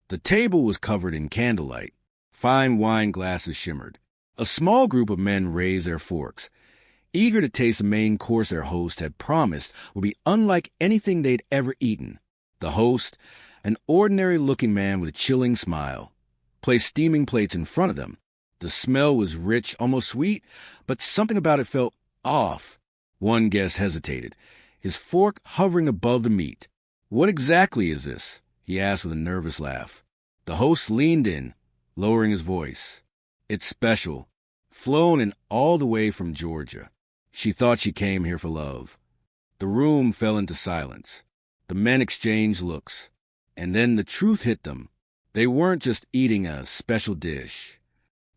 The table was covered in candlelight. Fine wine glasses shimmered. A small group of men raised their forks, eager to taste the main course their host had promised would be unlike anything they'd ever eaten. The host, an ordinary-looking man with a chilling smile, placed steaming plates in front of them. The smell was rich, almost sweet, but something about it felt off. One guest hesitated, his fork hovering above the meat. "What exactly is this?" he asked with a nervous laugh. The host leaned in, lowering his voice. "It's special. Flown in all the way from Georgia. She thought she came here for love." The room fell into silence. The men exchanged looks. And then the truth hit them. They weren't just eating a special dish.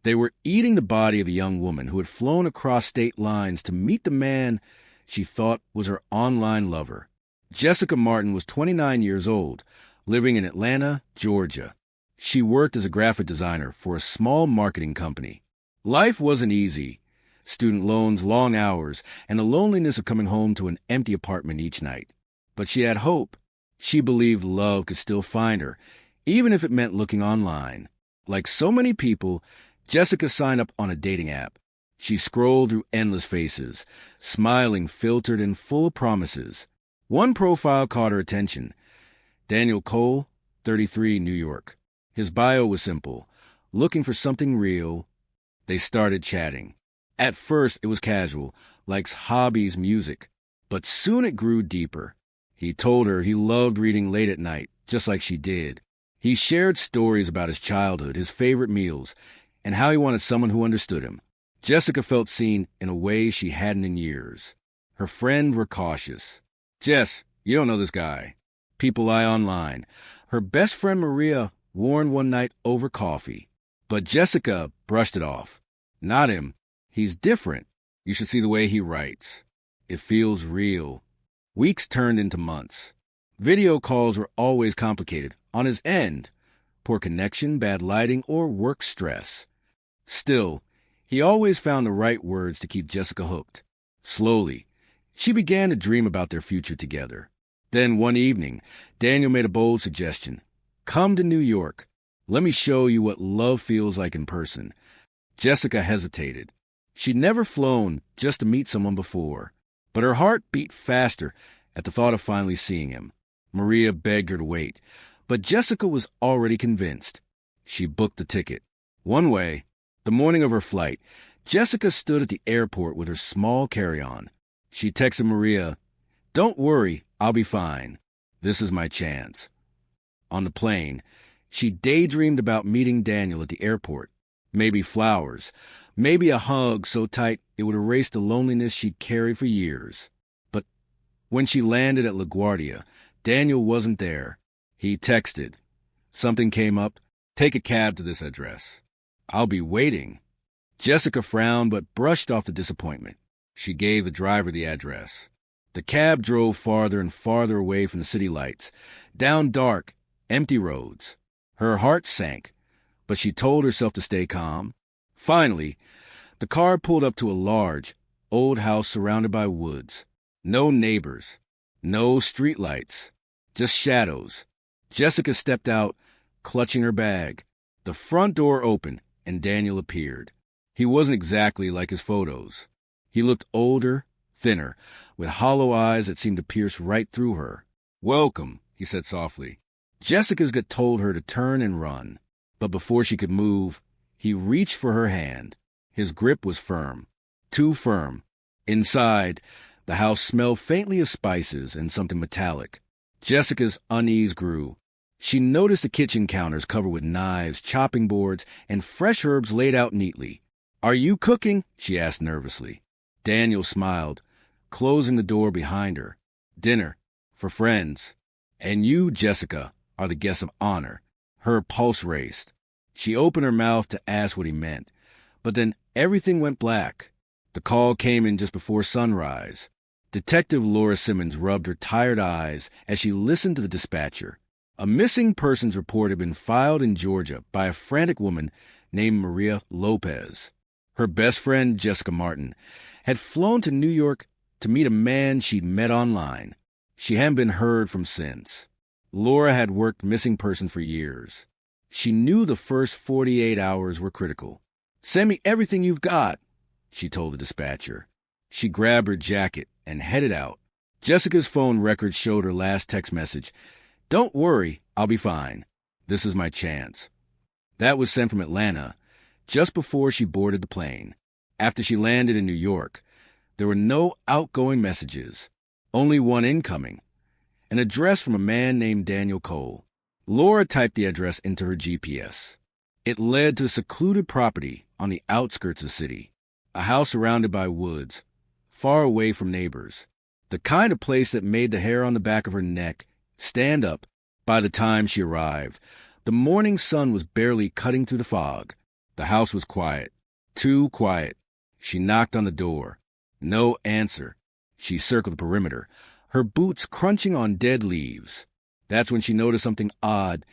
They were eating the body of a young woman who had flown across state lines to meet the man she thought was her online lover. Jessica Martin was 29 years old, living in Atlanta, Georgia. She worked as a graphic designer for a small marketing company. Life wasn't easy. Student loans, long hours, and the loneliness of coming home to an empty apartment each night. But she had hope. She believed love could still find her, even if it meant looking online. Like so many people, Jessica signed up on a dating app. She scrolled through endless faces, smiling, filtered, and full of promises. One profile caught her attention. Daniel Cole, 33, New York. His bio was simple. Looking for something real. They started chatting. At first, it was casual, like hobbies, music. But soon it grew deeper. He told her he loved reading late at night, just like she did. He shared stories about his childhood, his favorite meals, and how he wanted someone who understood him. Jessica felt seen in a way she hadn't in years. Her friends were cautious. "Jess, you don't know this guy. People lie online." Her best friend Maria warned one night over coffee. But Jessica brushed it off. "Not him. He's different. You should see the way he writes. It feels real." Weeks turned into months. Video calls were always complicated. On his end, poor connection, bad lighting, or work stress. Still, he always found the right words to keep Jessica hooked. Slowly, she began to dream about their future together. Then one evening, Daniel made a bold suggestion. "Come to New York. Let me show you what love feels like in person." Jessica hesitated. She'd never flown just to meet someone before, but her heart beat faster at the thought of finally seeing him. Maria begged her to wait, but Jessica was already convinced. She booked the ticket. One way, the morning of her flight, Jessica stood at the airport with her small carry-on. She texted Maria, "Don't worry, I'll be fine. This is my chance." On the plane, she daydreamed about meeting Daniel at the airport. Maybe flowers, maybe a hug so tight it would erase the loneliness she'd carried for years. But when she landed at LaGuardia, Daniel wasn't there. He texted. Something came up. "Take a cab to this address." "I'll be waiting." Jessica frowned but brushed off the disappointment. She gave the driver the address. The cab drove farther and farther away from the city lights, down dark, empty roads. Her heart sank, but she told herself to stay calm. Finally, the car pulled up to a large, old house surrounded by woods. No neighbors, no streetlights, just shadows. Jessica stepped out, clutching her bag. The front door opened, and Daniel appeared. He wasn't exactly like his photos. He looked older, thinner, with hollow eyes that seemed to pierce right through her. "Welcome," he said softly. Jessica's gut told her to turn and run. But before she could move, he reached for her hand. His grip was firm, too firm. Inside, the house smelled faintly of spices and something metallic. Jessica's unease grew. She noticed the kitchen counters covered with knives, chopping boards, and fresh herbs laid out neatly. "Are you cooking?" she asked nervously. Daniel smiled, closing the door behind her. "Dinner, for friends. And you, Jessica, are the guest of honor." Her pulse raced. She opened her mouth to ask what he meant, but then everything went black. The call came in just before sunrise. Detective Laura Simmons rubbed her tired eyes as she listened to the dispatcher. A missing persons report had been filed in Georgia by a frantic woman named Maria Lopez. Her best friend, Jessica Martin, had flown to New York to meet a man she'd met online. She hadn't been heard from since. Laura had worked missing persons for years. She knew the first 48 hours were critical. "Send me everything you've got," she told the dispatcher. She grabbed her jacket and headed out. Jessica's phone record showed her last text message. "Don't worry, I'll be fine. This is my chance." That was sent from Atlanta, just before she boarded the plane. After she landed in New York, there were no outgoing messages, only one incoming, an address from a man named Daniel Cole. Laura typed the address into her GPS. It led to a secluded property on the outskirts of the city, a house surrounded by woods, far away from neighbors, the kind of place that made the hair on the back of her neck stand up. By the time she arrived, the morning sun was barely cutting through the fog. The house was quiet, too quiet. She knocked on the door. No answer. She circled the perimeter, her boots crunching on dead leaves. That's when she noticed something odd.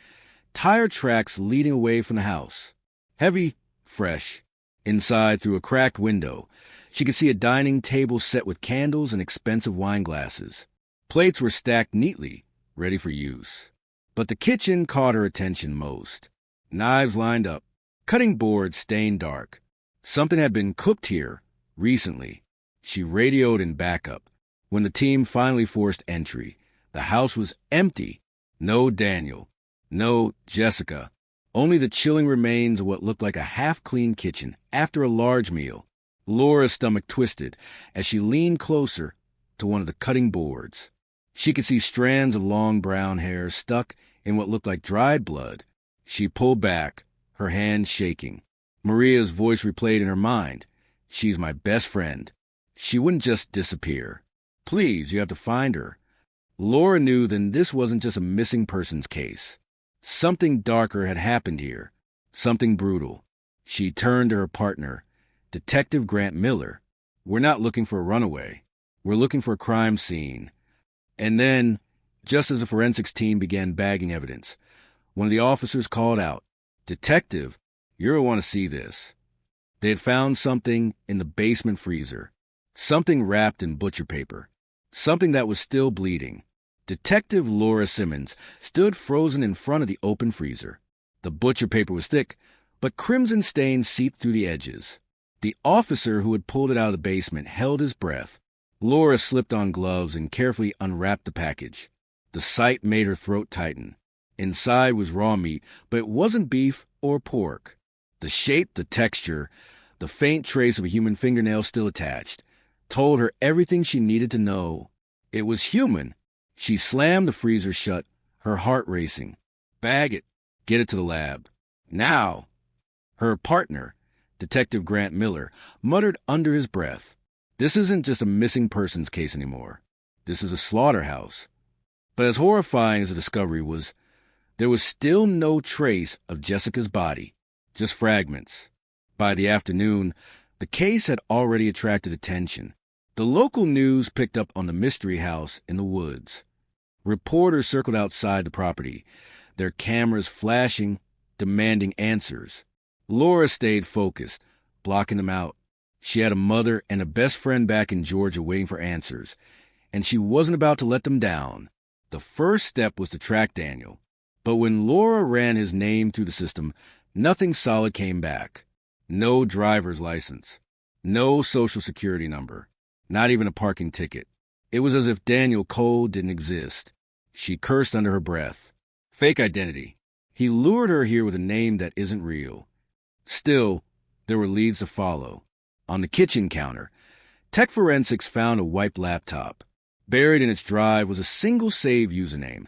Tire tracks leading away from the house. Heavy, fresh. Inside, through a cracked window, she could see a dining table set with candles and expensive wine glasses. Plates were stacked neatly, ready for use. But the kitchen caught her attention most. Knives lined up, cutting boards stained dark. Something had been cooked here recently. She radioed in backup. When the team finally forced entry, the house was empty. No Daniel. No Jessica. Only the chilling remains of what looked like a half-clean kitchen after a large meal. Laura's stomach twisted as she leaned closer to one of the cutting boards. She could see strands of long brown hair stuck in what looked like dried blood. She pulled back, her hand shaking. Maria's voice replayed in her mind. "She's my best friend. She wouldn't just disappear. Please, you have to find her." Laura knew then this wasn't just a missing persons case. Something darker had happened here. Something brutal. She turned to her partner, Detective Grant Miller. "We're not looking for a runaway. We're looking for a crime scene." And then, just as the forensics team began bagging evidence, one of the officers called out, "Detective, you're going to want to see this." They had found something in the basement freezer. Something wrapped in butcher paper. Something that was still bleeding. Detective Laura Simmons stood frozen in front of the open freezer. The butcher paper was thick, but crimson stains seeped through the edges. The officer who had pulled it out of the basement held his breath. Laura slipped on gloves and carefully unwrapped the package. The sight made her throat tighten. Inside was raw meat, but it wasn't beef or pork. The shape, the texture, the faint trace of a human fingernail still attached, told her everything she needed to know. It was human. She slammed the freezer shut, her heart racing. "Bag it. Get it to the lab. Now!" Her partner, Detective Grant Miller, muttered under his breath, "This isn't just a missing persons case anymore. This is a slaughterhouse." But as horrifying as the discovery was, there was still no trace of Jessica's body, just fragments. By the afternoon, the case had already attracted attention. The local news picked up on the mystery house in the woods. Reporters circled outside the property, their cameras flashing, demanding answers. Laura stayed focused, blocking them out. She had a mother and a best friend back in Georgia waiting for answers, and she wasn't about to let them down. The first step was to track Daniel. But when Laura ran his name through the system, nothing solid came back. No driver's license. No social security number. Not even a parking ticket. It was as if Daniel Cole didn't exist. She cursed under her breath. Fake identity. He lured her here with a name that isn't real. Still, there were leads to follow. On the kitchen counter, Tech Forensics found a wiped laptop. Buried in its drive was a single save username,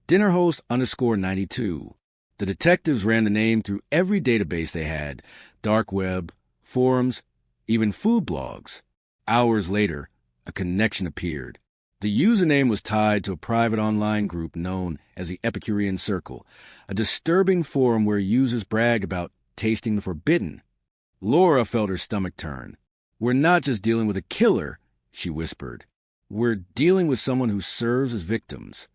dinnerhost_92. The detectives ran the name through every database they had, dark web, forums, even food blogs. Hours later, a connection appeared. The username was tied to a private online group known as the Epicurean Circle, a disturbing forum where users bragged about tasting the forbidden. Laura felt her stomach turn. "We're not just dealing with a killer," she whispered. "We're dealing with someone who serves as victims."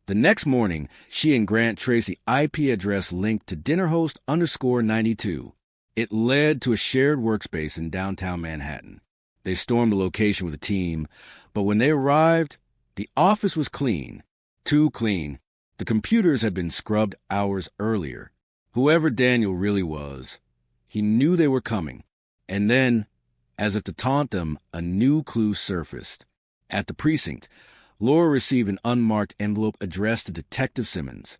The next morning, she and Grant traced the IP address linked to dinnerhost_92. It led to a shared workspace in downtown Manhattan. They stormed the location with a team, but when they arrived, the office was clean. Too clean. The computers had been scrubbed hours earlier. Whoever Daniel really was, he knew they were coming. And then, as if to taunt them, a new clue surfaced. At the precinct, Laura received an unmarked envelope addressed to Detective Simmons.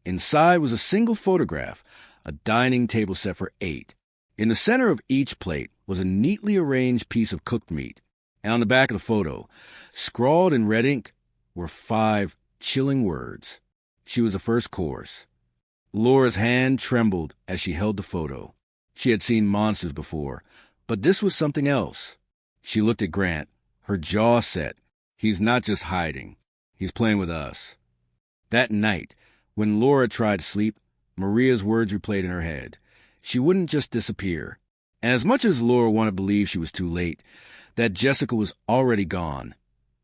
Inside was a single photograph, a dining table set for 8. In the center of each plate was a neatly arranged piece of cooked meat, and on the back of the photo, scrawled in red ink, were 5 chilling words. She was the first course. Laura's hand trembled as she held the photo. She had seen monsters before, but this was something else. She looked at Grant, her jaw set. He's not just hiding. He's playing with us. That night, when Laura tried to sleep, Maria's words replayed in her head. She wouldn't just disappear. And as much as Laura wanted to believe she was too late, that Jessica was already gone,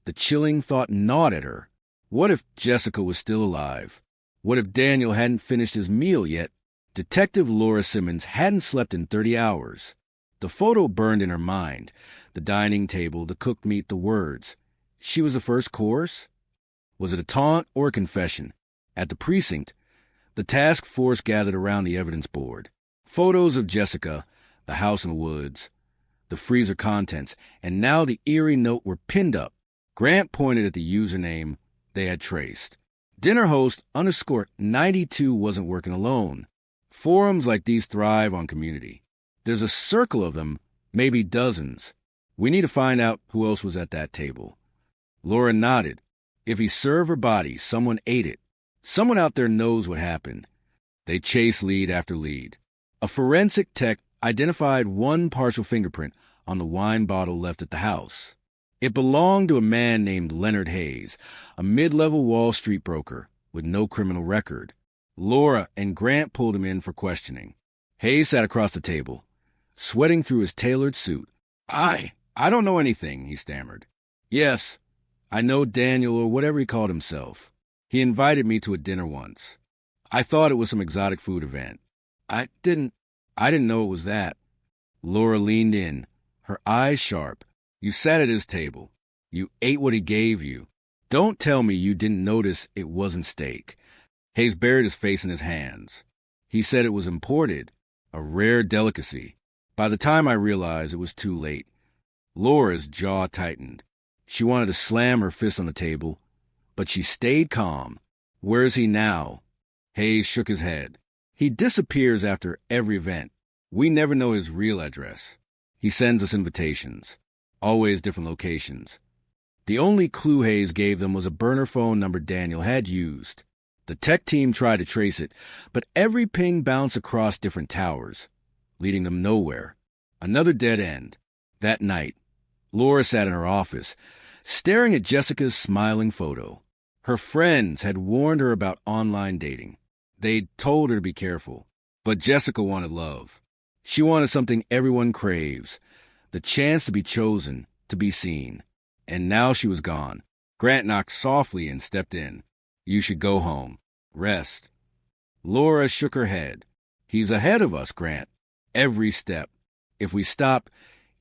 the chilling thought gnawed at her. What if Jessica was still alive? What if Daniel hadn't finished his meal yet? Detective Laura Simmons hadn't slept in 30 hours. The photo burned in her mind. The dining table, the cooked meat, the words. She was the first course? Was it a taunt or a confession? At the precinct, the task force gathered around the evidence board. Photos of Jessica, the house in the woods, the freezer contents, and now the eerie note were pinned up. Grant pointed at the username they had traced. Dinner host _92 wasn't working alone. Forums like these thrive on community. There's a circle of them, maybe dozens. We need to find out who else was at that table. Laura nodded. If he served her body, someone ate it. Someone out there knows what happened. They chased lead after lead. A forensic tech identified one partial fingerprint on the wine bottle left at the house. It belonged to a man named Leonard Hayes, a mid-level Wall Street broker with no criminal record. Laura and Grant pulled him in for questioning. Hayes sat across the table, sweating through his tailored suit. I don't know anything, he stammered. Yes, I know Daniel or whatever he called himself. He invited me to a dinner once. I thought it was some exotic food event. I didn't know it was that. Laura leaned in, her eyes sharp. You sat at his table. You ate what he gave you. Don't tell me you didn't notice it wasn't steak. Hayes buried his face in his hands. He said it was imported, a rare delicacy. By the time I realized it was too late, Laura's jaw tightened. She wanted to slam her fist on the table, but she stayed calm. Where is he now? Hayes shook his head. He disappears after every event. We never know his real address. He sends us invitations, always different locations. The only clue Hayes gave them was a burner phone number Daniel had used. The tech team tried to trace it, but every ping bounced across different towers, leading them nowhere. Another dead end. That night, Laura sat in her office, staring at Jessica's smiling photo. Her friends had warned her about online dating. They'd told her to be careful. But Jessica wanted love. She wanted something everyone craves, the chance to be chosen, to be seen. And now she was gone. Grant knocked softly and stepped in. You should go home. Rest. Laura shook her head. He's ahead of us, Grant. Every step. If we stop,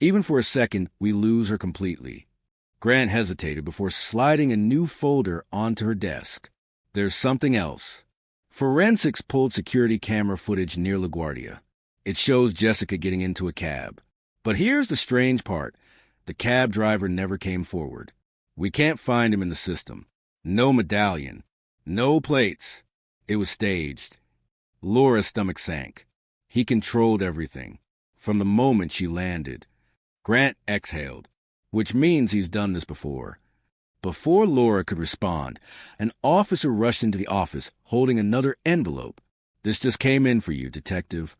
even for a second, we lose her completely. Grant hesitated before sliding a new folder onto her desk. There's something else. Forensics pulled security camera footage near LaGuardia. It shows Jessica getting into a cab. But here's the strange part. The cab driver never came forward. We can't find him in the system. No medallion. No plates. It was staged. Laura's stomach sank. He controlled everything. From the moment she landed. Grant exhaled, which means he's done this before. Before Laura could respond, an officer rushed into the office, holding another envelope. This just came in for you, detective.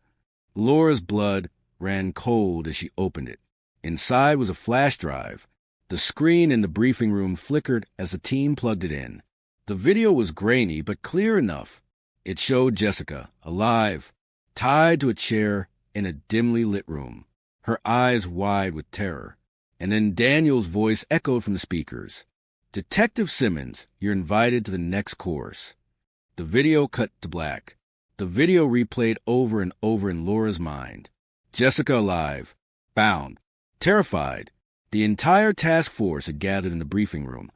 Laura's blood ran cold as she opened it. Inside was a flash drive. The screen in the briefing room flickered as the team plugged it in. The video was grainy but clear enough. It showed Jessica, alive, tied to a chair in a dimly lit room, her eyes wide with terror. And then Daniel's voice echoed from the speakers. Detective Simmons, you're invited to the next course. The video cut to black. The video replayed over and over in Laura's mind. Jessica alive, bound, terrified. The entire task force had gathered in the briefing room,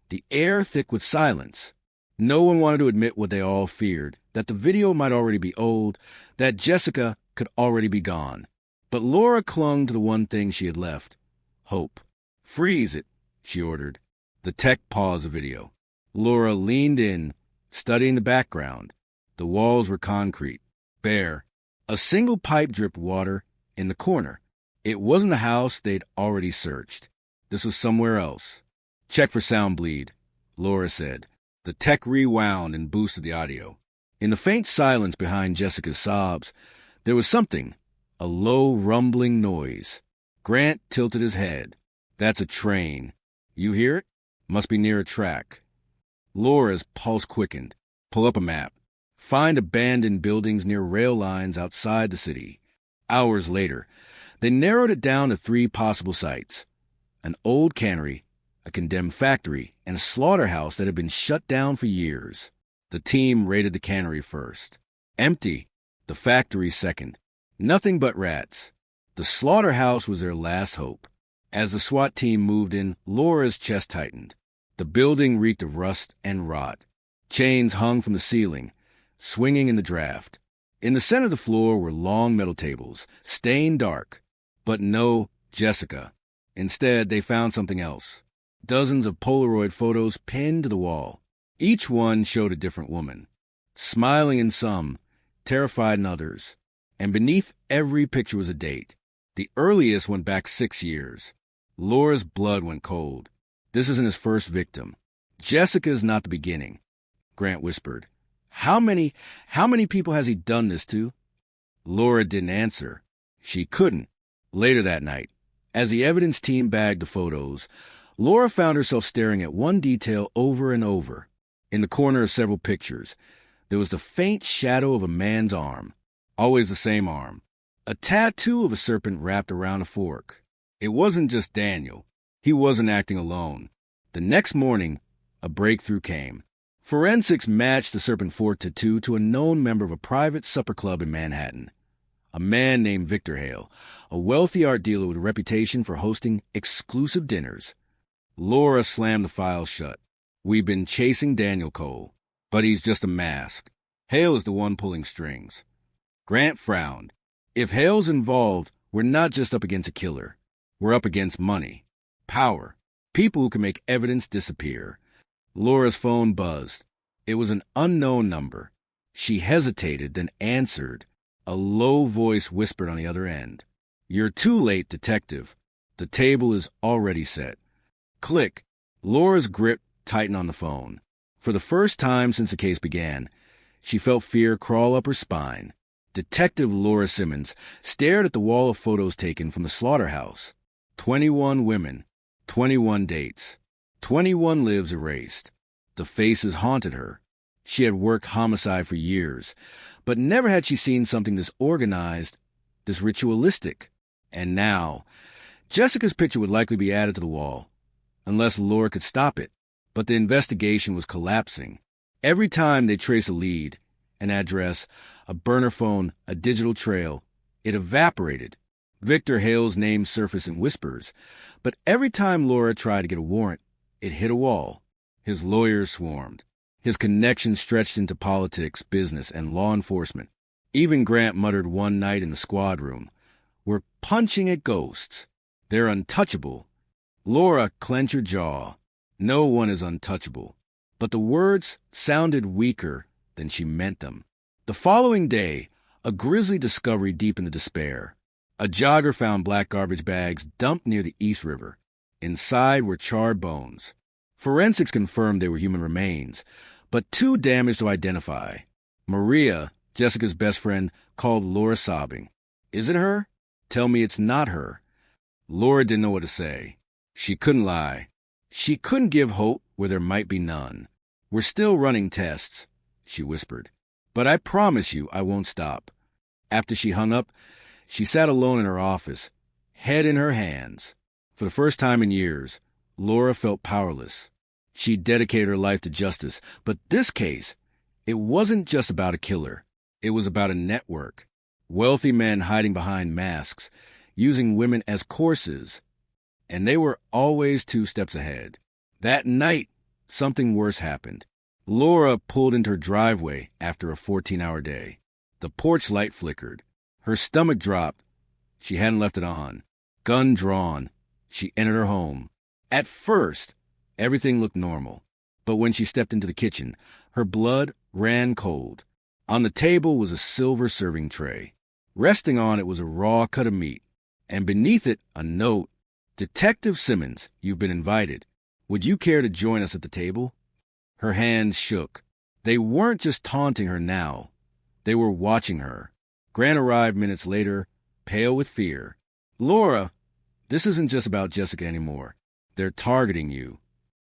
the air thick with silence. No one wanted to admit what they all feared, that the video might already be old, that Jessica could already be gone. But Laura clung to the one thing she had left: hope. "Freeze it," she ordered. The tech paused the video. Laura leaned in, studying the background. The walls were concrete, bare. A single pipe dripped water in the corner. It wasn't the house they'd already searched. This was somewhere else. "Check for sound bleed," Laura said. The tech rewound and boosted the audio. In the faint silence behind Jessica's sobs, there was something, a low, rumbling noise. Grant tilted his head. "That's a train. You hear it? Must be near a track." Laura's pulse quickened. "Pull up a map. Find abandoned buildings near rail lines outside the city." Hours later, they narrowed it down to 3 possible sites: an old cannery, a condemned factory, and a slaughterhouse that had been shut down for years. The team raided the cannery first. Empty. The factory second. Nothing but rats. The slaughterhouse was their last hope. As the SWAT team moved in, Laura's chest tightened. The building reeked of rust and rot. Chains hung from the ceiling, swinging in the draft. In the center of the floor were long metal tables, stained dark. But no Jessica. Instead, they found something else. Dozens of Polaroid photos pinned to the wall. Each one showed a different woman, smiling in some, terrified in others. And beneath every picture was a date. The earliest went back 6 years. Laura's blood went cold. This isn't his first victim. "Jessica's not the beginning," Grant whispered. How many people has he done this to?" Laura didn't answer. She couldn't. Later that night, as the evidence team bagged the photos, Laura found herself staring at one detail over and over. In the corner of several pictures, there was the faint shadow of a man's arm. Always the same arm. A tattoo of a serpent wrapped around a fork. It wasn't just Daniel. He wasn't acting alone. The next morning, a breakthrough came. Forensics matched the serpent fork tattoo to a known member of a private supper club in Manhattan. A man named Victor Hale, a wealthy art dealer with a reputation for hosting exclusive dinners. Laura slammed the file shut. "We've been chasing Daniel Cole, but he's just a mask. Hale is the one pulling strings." Grant frowned. "If Hale's involved, we're not just up against a killer. We're up against money, power, people who can make evidence disappear." Laura's phone buzzed. It was an unknown number. She hesitated, then answered. A low voice whispered on the other end. "You're too late, detective. The table is already set." Click. Laura's grip tightened on the phone. For the first time since the case began, she felt fear crawl up her spine. Detective Laura Simmons stared at the wall of photos taken from the slaughterhouse. 21 women, 21 dates, 21 lives erased. The faces haunted her. She had worked homicide for years, but never had she seen something this organized, this ritualistic. And now, Jessica's picture would likely be added to the wall, unless Laura could stop it. But the investigation was collapsing. Every time they traced a lead, an address, a burner phone, a digital trail, it evaporated. Victor Hale's name surfaced in whispers, but every time Laura tried to get a warrant, it hit a wall. His lawyers swarmed. His connections stretched into politics, business, and law enforcement. Even Grant muttered one night in the squad room, "We're punching at ghosts. They're untouchable." Laura clenched her jaw. No one is untouchable. But the words sounded weaker than she meant them. The following day, a grisly discovery deepened the despair. A jogger found black garbage bags dumped near the East River. Inside were charred bones. Forensics confirmed they were human remains, but too damaged to identify. Maria, Jessica's best friend, called Laura sobbing. "Is it her? Tell me it's not her." Laura didn't know what to say. She couldn't lie. She couldn't give hope where there might be none. "We're still running tests," she whispered. "But I promise you I won't stop." After she hung up, she sat alone in her office, head in her hands. For the first time in years, Laura felt powerless. She dedicated her life to justice, but this case, it wasn't just about a killer. It was about a network. Wealthy men hiding behind masks, using women as courses. And they were always 2 steps ahead. That night, something worse happened. Laura pulled into her driveway after a 14-hour day. The porch light flickered. Her stomach dropped. She hadn't left it on. Gun drawn. She entered her home. At first, everything looked normal. But when she stepped into the kitchen, her blood ran cold. On the table was a silver serving tray. Resting on it was a raw cut of meat. And beneath it, a note. Detective Simmons, you've been invited. Would you care to join us at the table? Her hands shook. They weren't just taunting her now. They were watching her. Grant arrived minutes later, pale with fear. Laura, this isn't just about Jessica anymore. They're targeting you.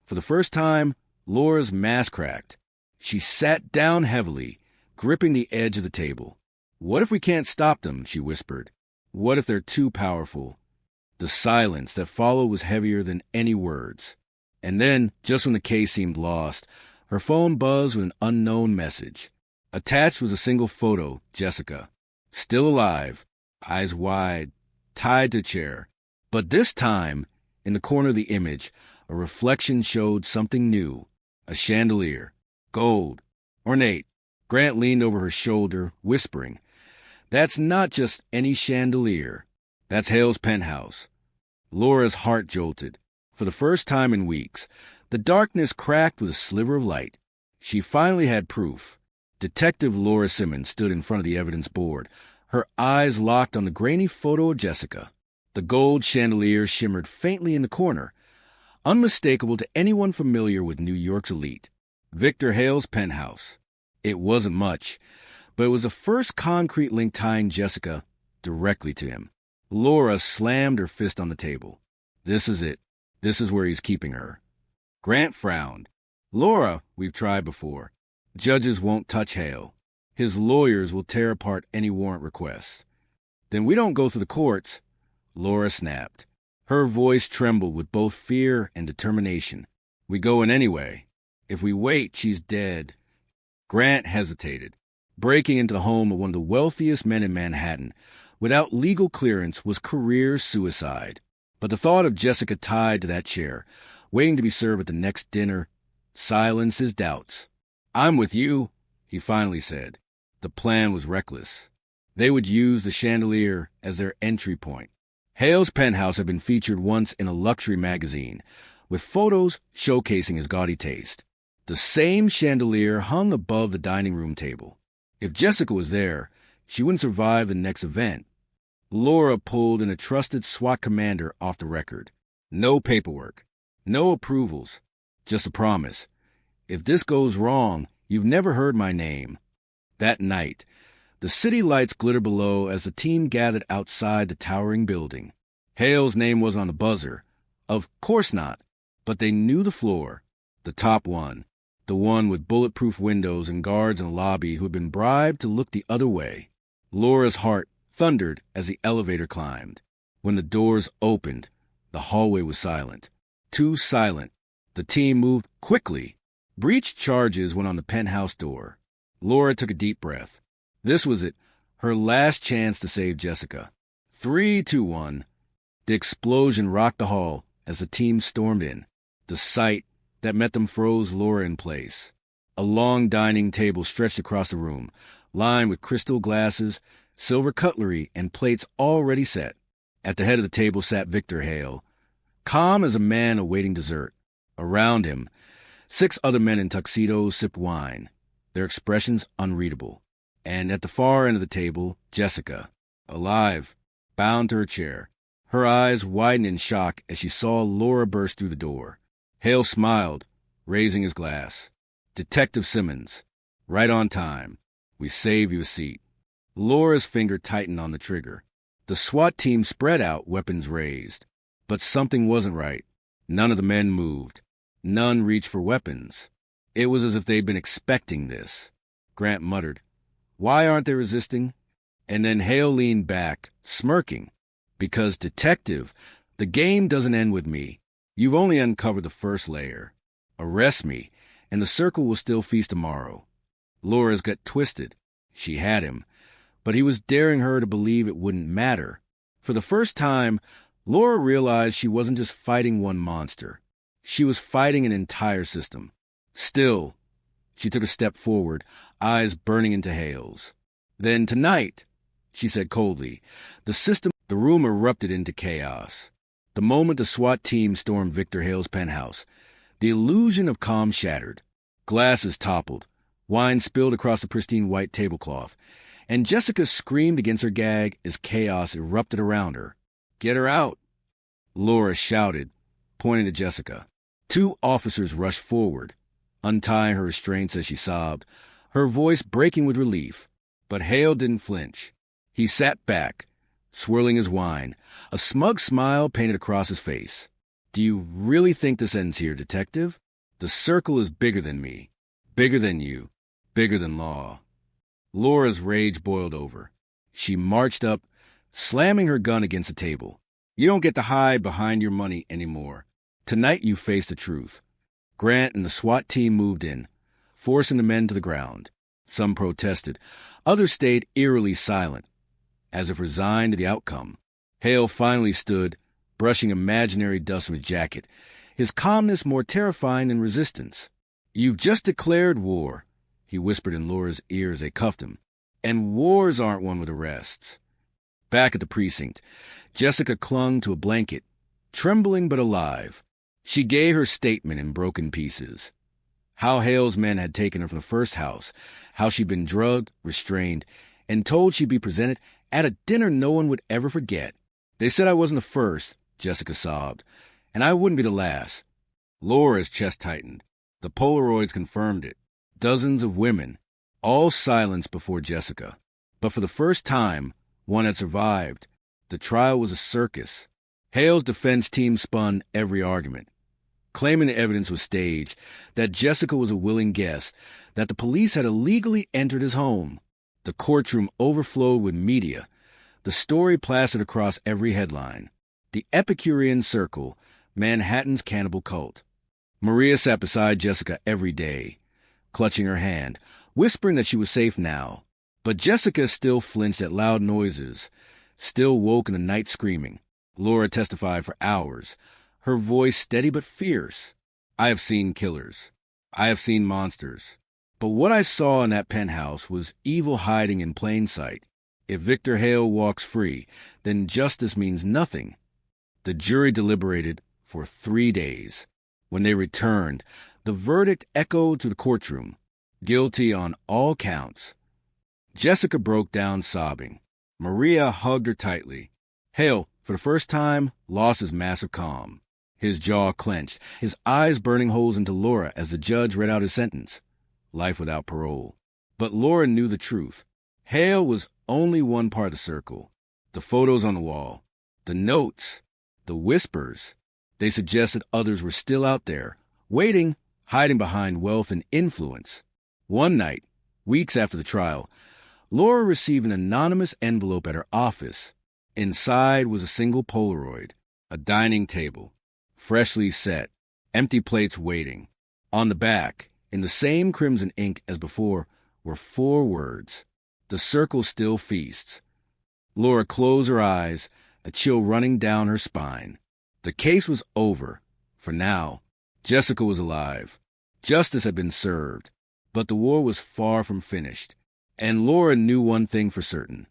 For the first time, Laura's mask cracked. She sat down heavily, gripping the edge of the table. What if we can't stop them? She whispered. What if they're too powerful? The silence that followed was heavier than any words. And then, just when the case seemed lost, her phone buzzed with an unknown message. Attached was a single photo, Jessica. Still alive, eyes wide, tied to a chair. But this time, in the corner of the image, a reflection showed something new. A chandelier. Gold. Ornate. Grant leaned over her shoulder, whispering, That's not just any chandelier. That's Hale's penthouse. Laura's heart jolted. For the first time in weeks, the darkness cracked with a sliver of light. She finally had proof. Detective Laura Simmons stood in front of the evidence board, her eyes locked on the grainy photo of Jessica. The gold chandelier shimmered faintly in the corner, unmistakable to anyone familiar with New York's elite. Victor Hale's penthouse. It wasn't much, but it was the first concrete link tying Jessica directly to him. Laura slammed her fist on the table. This is it. This is where he's keeping her. Grant frowned. Laura, we've tried before. Judges won't touch Hale. His lawyers will tear apart any warrant requests. Then we don't go through the courts. Laura snapped. Her voice trembled with both fear and determination. We go in anyway. If we wait, she's dead. Grant hesitated. Breaking into the home of one of the wealthiest men in Manhattan without legal clearance was career suicide. But the thought of Jessica tied to that chair, waiting to be served at the next dinner, silenced his doubts. I'm with you, he finally said. The plan was reckless. They would use the chandelier as their entry point. Hale's penthouse had been featured once in a luxury magazine, with photos showcasing his gaudy taste. The same chandelier hung above the dining room table. If Jessica was there, she wouldn't survive the next event. Laura pulled in a trusted SWAT commander off the record. No paperwork. No approvals. Just a promise. If this goes wrong, you've never heard my name. That night, the city lights glittered below as the team gathered outside the towering building. Hale's name was on the buzzer. Of course not. But they knew the floor. The top one. The one with bulletproof windows and guards in the lobby who had been bribed to look the other way. Laura's heart thundered as the elevator climbed. When the doors opened, the hallway was silent. Too silent. The team moved quickly. Breach charges went on the penthouse door. Laura took a deep breath. This was it, her last chance to save Jessica. 3, 2, 1. The explosion rocked the hall as the team stormed in. The sight that met them froze Laura in place. A long dining table stretched across the room, lined with crystal glasses, silver cutlery, and plates already set. At the head of the table sat Victor Hale, calm as a man awaiting dessert. Around him, 6 other men in tuxedos sipped wine, their expressions unreadable. And at the far end of the table, Jessica, alive, bound to her chair. Her eyes widened in shock as she saw Laura burst through the door. Hale smiled, raising his glass. Detective Simmons, right on time. We save you a seat. Laura's finger tightened on the trigger. The SWAT team spread out, weapons raised. But something wasn't right. None of the men moved. None reached for weapons. It was as if they'd been expecting this. Grant muttered, "Why aren't they resisting?" And then Hale leaned back, smirking. "Because, Detective, the game doesn't end with me. You've only uncovered the first layer. Arrest me, and the circle will still feast tomorrow." Laura's gut twisted. She had him, but he was daring her to believe it wouldn't matter. For the first time, Laura realized she wasn't just fighting one monster. She was fighting an entire system. Still, She took a step forward, eyes burning into Hale's. "Then tonight," she said coldly. The room erupted into chaos. The moment the SWAT team stormed Victor Hale's penthouse, the illusion of calm shattered. Glasses toppled, wine spilled across the pristine white tablecloth, and Jessica screamed against her gag as chaos erupted around her. "Get her out!" Laura shouted, pointing to Jessica. 2 officers rushed forward, untying her restraints as she sobbed, her voice breaking with relief. But Hale didn't flinch. He sat back, swirling his wine, a smug smile painted across his face. "Do you really think this ends here, Detective? The circle is bigger than me, bigger than you, bigger than law." Laura's rage boiled over. She marched up, slamming her gun against the table. "You don't get to hide behind your money anymore. Tonight you face the truth." Grant and the SWAT team moved in, forcing the men to the ground. Some protested. Others stayed eerily silent, as if resigned to the outcome. Hale finally stood, brushing imaginary dust from his jacket, his calmness more terrifying than resistance. "You've just declared war," he whispered in Laura's ear as they cuffed him. "And wars aren't won with arrests." Back at the precinct, Jessica clung to a blanket, trembling but alive. She gave her statement in broken pieces. How Hale's men had taken her from the first house, how she'd been drugged, restrained, and told she'd be presented at a dinner no one would ever forget. "They said I wasn't the first," Jessica sobbed, "and I wouldn't be the last." Laura's chest tightened. The Polaroids confirmed it. Dozens of women, all silenced before Jessica. But for the first time, one had survived. The trial was a circus. Hale's defense team spun every argument, claiming the evidence was staged, that Jessica was a willing guest, that the police had illegally entered his home. The courtroom overflowed with media. The story plastered across every headline. The Epicurean Circle, Manhattan's cannibal cult. Maria sat beside Jessica every day, clutching her hand, whispering that she was safe now. But Jessica still flinched at loud noises, still woke in the night screaming. Laura testified for hours, her voice steady but fierce. "I have seen killers. I have seen monsters. But what I saw in that penthouse was evil hiding in plain sight. If Victor Hale walks free, then justice means nothing." The jury deliberated for 3 days. When they returned, the verdict echoed through the courtroom. Guilty on all counts. Jessica broke down sobbing. Maria hugged her tightly. Hale, for the first time, lost his massive calm. His jaw clenched, his eyes burning holes into Laura as the judge read out his sentence. Life without parole. But Laura knew the truth. Hale was only one part of the circle. The photos on the wall, the notes, the whispers. They suggested others were still out there, waiting, hiding behind wealth and influence. One night, weeks after the trial, Laura received an anonymous envelope at her office. Inside was a single Polaroid, a dining table, freshly set, empty plates waiting. On the back, in the same crimson ink as before, were 4 words: "The circle still feasts." Laura closed her eyes, a chill running down her spine. The case was over. For now, Jessica was alive. Justice had been served. But the war was far from finished. And Laura knew one thing for certain.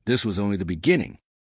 This was only the beginning.